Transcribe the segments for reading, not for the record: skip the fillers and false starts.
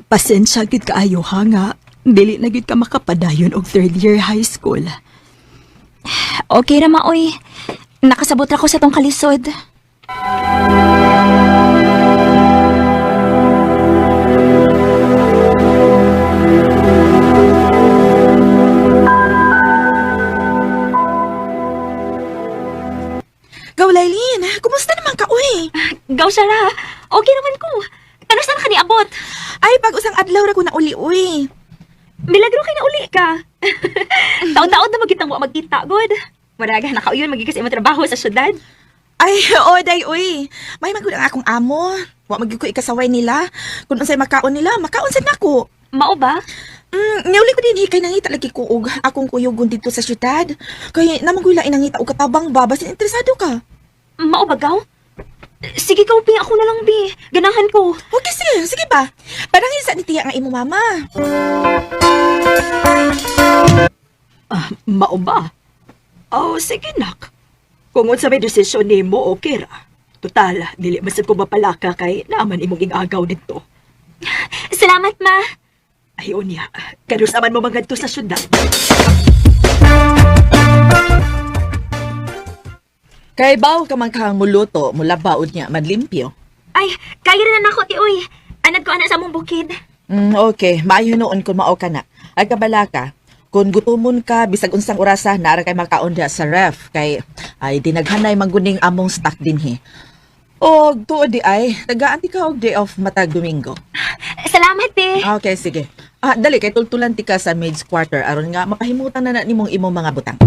Pasensya gid kaayo ha nga. Dili na gid ka makapadayon og third year high school. Okay ra maoy. Nakasabot ra ko sa tong kalisod. Gaw, Lailin, kumusta naman ka, uy? Gaw Sara, okay naman ko. Ano saan ka niabot? Ay, pag usang adlaw ra ko na uli, uy. Milagro kay na uli ka. Taon-taon na magkitang mo magkita, good. Maraga, nakauyon, magikas mo trabaho sa syudad. Ay, oo, day, uy. May magud ang akong amo. Wa magid ko ikasaway nila. Kung unsay makaon nila, makaon sad nako. Mao ba? Niuli ko din hikay nangita lagi ko og akong kuyugon dito sa syudad. Kay namang gula inangita og katabang ba, basin interesado ka. Mao ba gaw? Sige gaw, Bi. Ako na lang, Bi. Ganahan ko. Okay, sige ba? Parang isa ni tiya nga imo mama. Mao ba? Oh, sige nak. Kung unsa may desisyon nimo, okay ra. Total, dili masad ko mapalaka kay naaman imong igagaw dito. Salamat, ma. Ay, unya, kanus naman mo magadto sa syudad. Kay baw ka man kang muluto, mula baod niya, madlimpyo. Ay, kaya rin na nako, ti, uy. Anad ko anak sa mong bukid. Okay, maayo noon kung mao ka na. Ay kabalaka, kung gutumon ka, bisag unsang orasa, nara kay makaon diha sa ref. Kay, ay dinaghanay mangguning among stock din he. O, tuod di ay, tagaan ti ka og day off matag Domingo. Salamat, ti. Okay, sige. Dali, kay tultulan ti ka sa maids quarter, aron nga mapahimutan na nimong imong mga butang.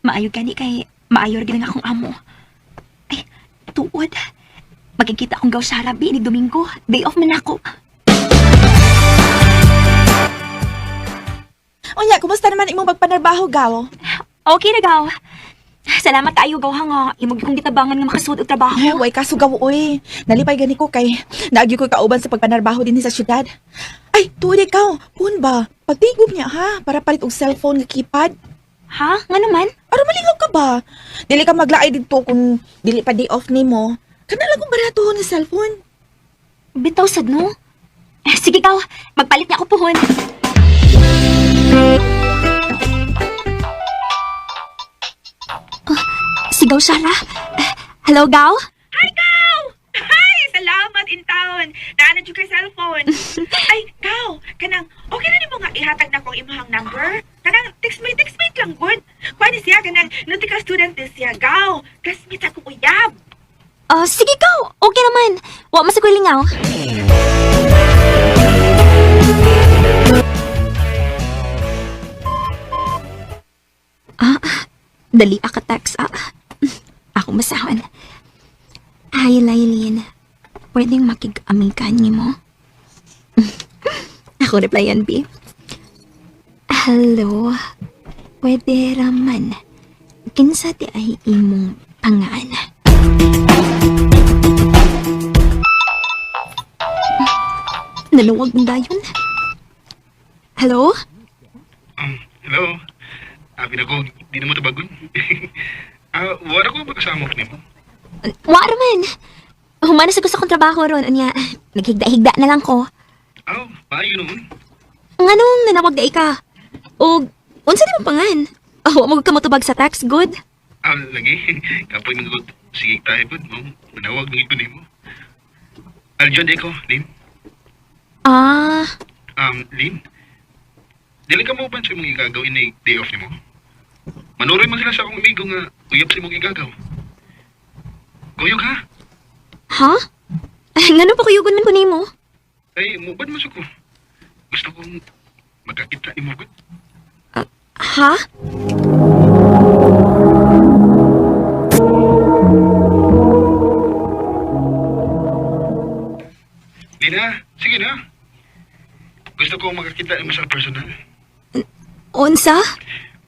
Maayo gani kay maayor gani akong amo. Ay, tuod. Magkikita akong gaw sa Rabi ni Domingo. Day off man ako. Unya, kumusta naman imong pagpanarbaho, gaw? Okay na gaw. Salamat kaayo gaw nga. Imong kong gitabangan nga makasuod og trabaho. Way kaso gaw, uy. Nalipay gani ko kay naagyo ko kauban sa pagpanarbaho din sa syudad. Ay, tuod ikaw. Pun ba? Pagtigom niya ha, para palit og cellphone nga keypad. Ha? Nga naman? Aron malingaw ka ba? Dili ka maglaay dito kung dili pa day off nimo. Kana lang kung baratuhon ng cellphone. Bitaw sad no? Sige gaw, magpalit niya ako puhon. Sigaw Sara. Hello gaw? Hi, Kao! Hi! Salamat in town. Naanad yung kay cellphone. Ay, Kao, kanang, okay na ni mo nga ihatag na kong imahang number? Kanang, text-mate lang, good. Kuha ni siya, kanang, nutika student din siya, Kao. Classmate sa kong uyab. Sige gaw. Okay naman. Wa masakoy lingaw. Dali ka text. Ako masahon. Hi, Lailin. Pwedeng makig-amigan niyo mo? Ako replyan, B. Hello. Pwede raman. Kinsa ti ay imong pangalan? Naluwag mo dayon? Hello? Hello? Binago, di na mo tabagon. Wala ko makasama ko nimo. Wa raman. Humana sa gusto kong trabaho ron. Anya, naghigda-higda na lang ko. Maayo noon. Nganong nanawag da ika? O, unsa di mo pangan? Wa mo ka motubag sa tax, good? Lagi. Kapag nagod, sige tayo po. Manawag ng ito nimo. Aljon, eko, Lin. Lin? Dili ka mo ba sa mong igagawin na day off nimo? Manuroy man sila sa akong amigo nga uyab sa mong igagaw. Kuyog ha? Ha? Ngano pa kuyugon man ko nimo? Ay, mubad masuk ko. Gusto kong magkakita ni Mugot. Ha? Lina, sige na. Gusto kong magkakita ni mo sa personal. Unsa?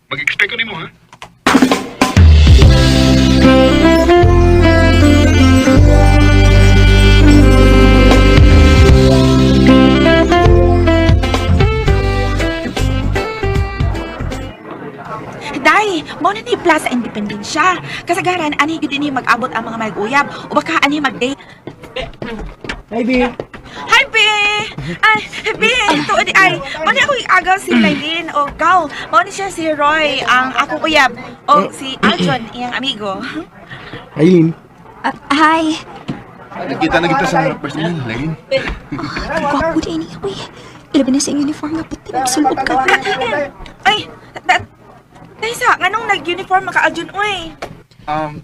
Mag-expect ko ni mo ha? Day, open din siya. Kasagaran, ani yun din mag-abot ang mga mag-uyab. O baka ani mag-date. Hi, B. Hi, B! Ay, B! Tuod ay, mani ako agaw si Lailin. O, Gaw, mani siya si Roy, ang akong uyab. O, si Aljon, iyang amigo. Aileen. Hi. Nagkita na kita sa personal, Lain. Gwapo din niya, uy. Ilabi na sa iyong uniform nga puti. Magsulog ka. Ay, Taysa, nganong nag-uniform maka Aljon, uy?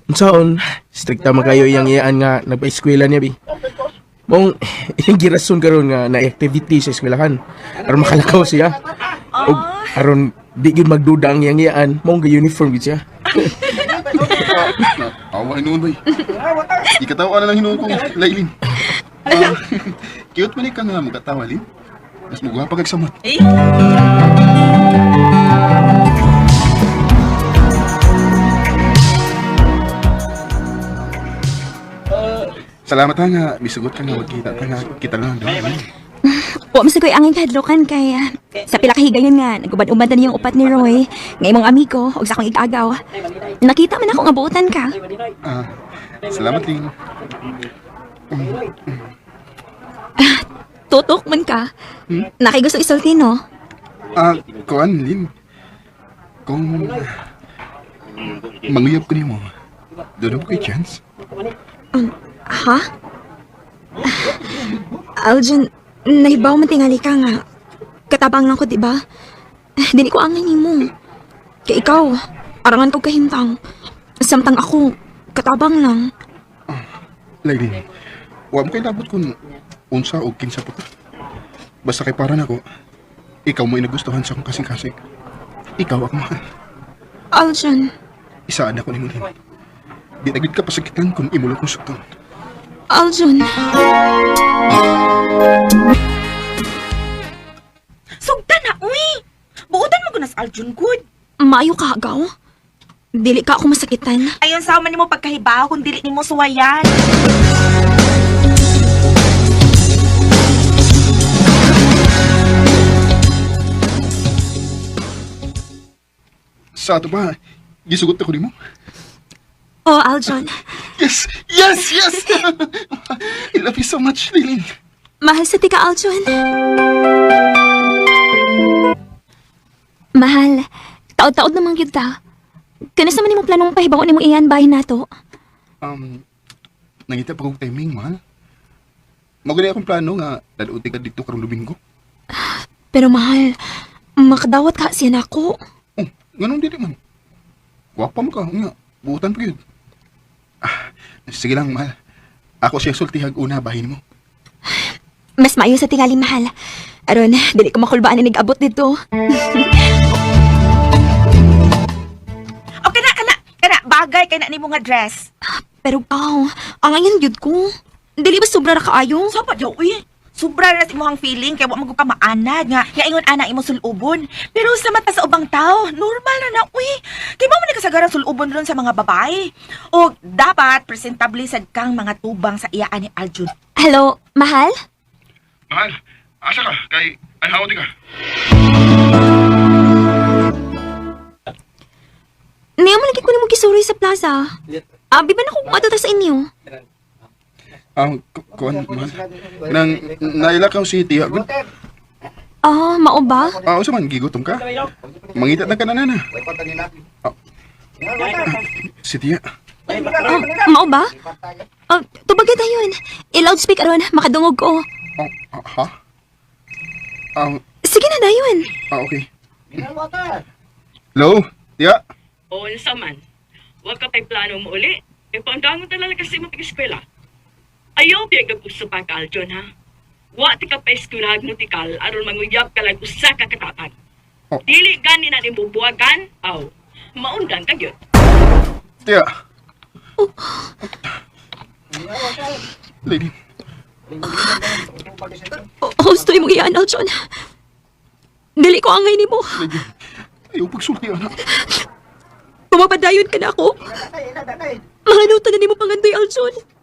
Unsaon, strikta makayo iyang iyaan nga nagpa-eskwela niya, B. Mong, iyang girason karon nga na activity sa eskwelahan. Aron makalakaw siya. O, aron, di gyud magduda ang iyang iyaan. Mong ga-uniform gid siya. Awa hinuon ba? Di katawa na lang hinuon ko, Lailin. Cute man ka nga magkatawa, Lin. Mas magwapa kag samot. Salamat ha nga, bisugot ka nga, magkita ka nga, kita lang doon. Wa masagoy angin kahadlokan kay sa pila ka higayon nga nagubad-ubad na niyong upat ni Roy nga imong amigo ug sa akong igagaw. Nakita man ako nga buutan ka. Salamat, Lin. Tutok man ka. Nakigusto isulti no. Kuan, Lin. Kung manguyab ko niyo mo, doon ako kay chance. Ha? Aljon, nahibaw man tingali ka nga. Katabang lang ko, di ba? Dili ko angin mo. Kaya ikaw, arangan ko kahintang. Samtang ako, katabang lang. Lailin, huwag mo kayo labot kung unsa o kinsa po ka. Basta kay para na ko, ikaw mo inagustuhan sa akong kasing-kasing. Ikaw ako mahal. Aljon, Isaan ako ni mo, Lin. Di nagid ka pasakitan kung imulot kong sukton. Aljon. Sugda na, uy! Buutan mo ko na sa Aljon, good. Maayo ka, agaw. Dili ka ako masakitan. Ayon sa man nimo pagkahibaw kung dili nimo suwayan. Sa ato ba, gisugot ako ni mo? Oh, Aljon. Yes! Yes! Yes! I love you so much, Lilin. Mahal sa tika, Aljon. Mahal, taod-taod naman kita. Kanas naman mo planong pahibaw ni mo iyan bahay nato. Nangita pa kong timing, mahal. Magunay akong plano nga, laluti ka dito karong Domingo. Pero mahal, makadawat ka siya nako. Oh, ganun dili man. Wapa mo ka, nga, buutan pa yun. Sige lang, mahal. Ako siya sultihag una, bahin mo. Mas maayo sa tingali, mahal. Aron, dili ko makulbaan na nag-abot dito. O, kana, bagay kay na nimo nga dress. Pero ang ngayon yun ko. Dili ba sobra ra kaayo? Sapa daw, uy? Sobra na sa imong feeling kay wa magud ka maanad nga ingon ana imo sulubon. Pero sa mata sa ubang tao, normal na uy. Kay mo man kasagaran sulubon ron sa mga babae. O dapat presentable sad kang mga tubang sa iyaan ni Aljon. Hello, mahal? Mahal, asa ka? Kay, anhaw ka? Niya mo lagi ko ni mo gisuroy sa plaza. Abi ba na kung matata sa inyo? Kuan, mahal. Nang nailakaw si Tia, good? Mao ba? Usa man, gigutom ka? Mangita na ka na, nana. Si Tia. Mao ba? Tubagay tayo yun. I-loudspeaker ron, makadungog ko. Ha? Sige na dayon. Okay. Hello, Tia? O, unsa man. Huwag ka pa'y plano mo uli. E, paandangon talaga kasi mo pag-eskwela. Ayaw biyag nag-uso pa ka, Aljon, ha? Wa ti ka pa'y eskwelahan mo tikal, aron manguyab ka lang usa ka katatan. Oh. Dili gani na ni bubuwagan, aw. Maundan ka yun. Tia. Lady. Gusto mo iyan, Aljon. Dili ko angay ni mo. Lady. Ayaw pagsulti, anak. Pumapadayon ka na ako. Mahanutan na ni mo pangandoy, Aljon.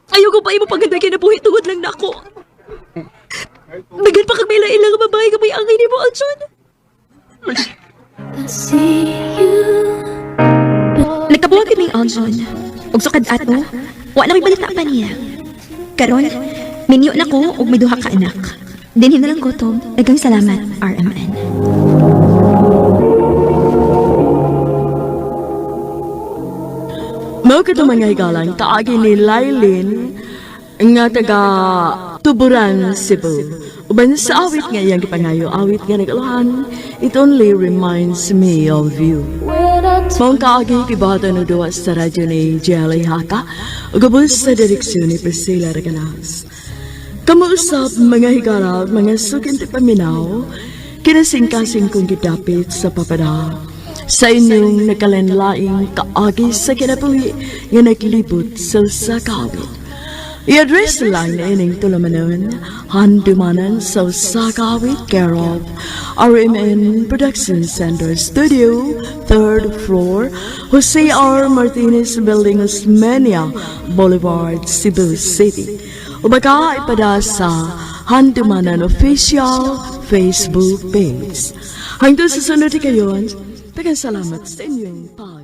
Ayaw ko pa imo pangandoy kaya nabuhi tungod lang na ako. Dagan pa kag may lain lang ang babae ka may angay ni mo, Aljon. Lady. I see you Nagkabuhag kaming Aljon. Ug sukad ato, wa na may balita pa niya. Karon, minyo na ko ug may duha ka anak. Dinhin na lang ko to. Daghang salamat, RMN. Mao ka mga higalang kaagi ni Lailin nga taga Tuburan, Cebu. Uban sa awit nga iyang gipangayo, awit nga nagaluhan, it only reminds me of you. Maong kaagi kibata no duwa sa radyo ni Jelly Haka, ugabos sa direksyon ni Priscilla Reganas. Kamuusap mga higala, mga sukin ti paminaw, kinasing-kasing kong gidapit sa papada. Sa inyong nakalenlaing kaagi sa kinabuhi nga naglibot sa sakawit. I-address lang na ining tulamanon, handumanan sa sakawit care of RMN Production Center Studio, 3rd floor, Jose R. Martinez Building, Osmeña Boulevard, Cebu City. O baka ipada sa Handumanan Official Facebook page. Hanggang sa sunod kayon, salamat sa inyong pag